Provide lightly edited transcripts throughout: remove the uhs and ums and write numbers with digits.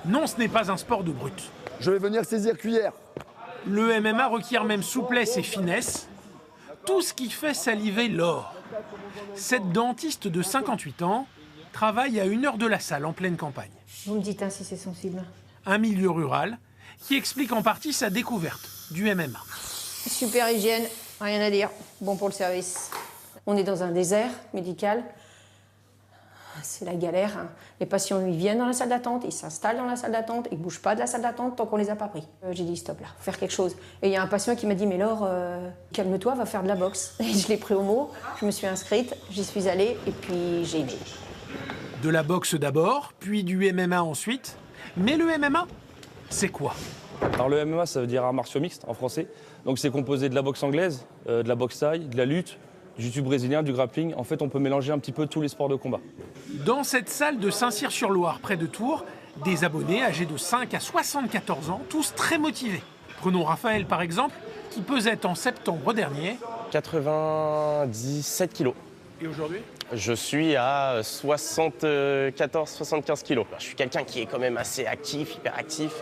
Non, ce n'est pas un sport de brute. Je vais venir saisir cuillère. Le MMA requiert même souplesse et finesse, tout ce qui fait saliver Laure. Cette dentiste de 58 ans travaille à 1 heure de la salle en pleine campagne. Vous me dites hein, si c'est sensible. Un milieu rural qui explique en partie sa découverte du MMA. Super hygiène, rien à dire. Bon pour le service. On est dans un désert médical. C'est la galère. Hein. Les patients, ils viennent dans la salle d'attente, ils s'installent dans la salle d'attente, ils ne bougent pas de la salle d'attente tant qu'on ne les a pas pris. J'ai dit stop là, faut faire quelque chose. Et il y a un patient qui m'a dit mais Laure, calme-toi, va faire de la boxe. Et je l'ai pris au mot, je me suis inscrite, j'y suis allée et puis j'ai aimé. De la boxe d'abord, puis du MMA ensuite. Mais le MMA, c'est quoi? Alors le MMA, ça veut dire arts martiaux mixtes en français. Donc c'est composé de la boxe anglaise, de la boxe thaï, de la lutte, du jiu-jitsu brésilien, du grappling. En fait, on peut mélanger un petit peu tous les sports de combat. Dans cette salle de Saint-Cyr-sur-Loire, près de Tours, des abonnés âgés de 5 à 74 ans, tous très motivés. Prenons Raphaël par exemple, qui pesait en septembre dernier 97 kilos. Et aujourd'hui? Je suis à 74-75 kilos. Je suis quelqu'un qui est quand même assez actif, hyper actif.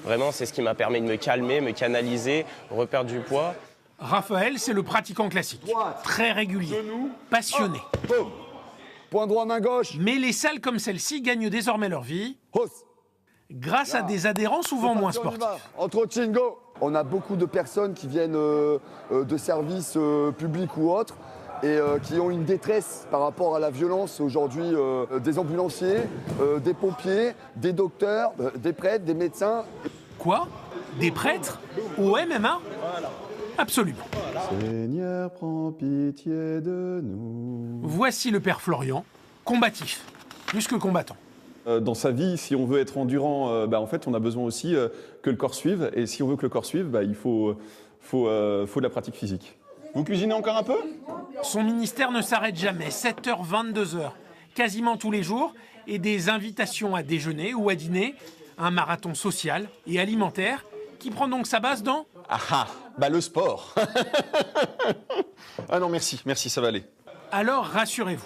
Vraiment, c'est ce qui m'a permis de me calmer, me canaliser, reperdre du poids. Raphaël, c'est le pratiquant classique, très régulier, passionné. Boum. Point droit, main gauche. Mais les salles comme celle-ci gagnent désormais leur vie grâce à des adhérents souvent moins sportifs. Entre Chingo. On a beaucoup de personnes qui viennent de services publics ou autres et qui ont une détresse par rapport à la violence aujourd'hui des ambulanciers, des pompiers, des docteurs, des prêtres, des médecins. Quoi? Des prêtres au MMA? Absolument. Seigneur, prends pitié de nous. Voici le père Florian, combatif, plus que combattant. Dans sa vie, si on veut être endurant, en fait, on a besoin aussi que le corps suive. Et si on veut que le corps suive, il faut de la pratique physique. Vous cuisinez encore un peu? Son ministère ne s'arrête jamais, 7h, 22h, quasiment tous les jours, et des invitations à déjeuner ou à dîner, un marathon social et alimentaire qui prend donc sa base dans... Le sport. Ah non, merci, ça va aller. Alors rassurez-vous,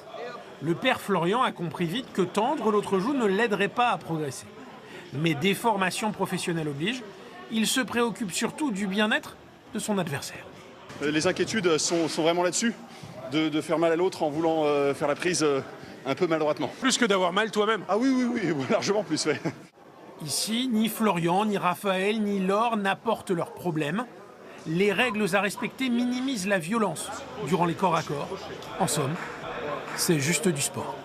le père Florian a compris vite que tendre l'autre joue ne l'aiderait pas à progresser. Mais des formations professionnelles obligent, il se préoccupe surtout du bien-être de son adversaire. Les inquiétudes sont vraiment là-dessus, de faire mal à l'autre en voulant faire la prise un peu maladroitement. Plus que d'avoir mal toi-même. Ah oui, largement plus, ouais. Ici, ni Florian, ni Raphaël, ni Laure n'apportent leurs problèmes. Les règles à respecter minimisent la violence durant les corps à corps. En somme, c'est juste du sport.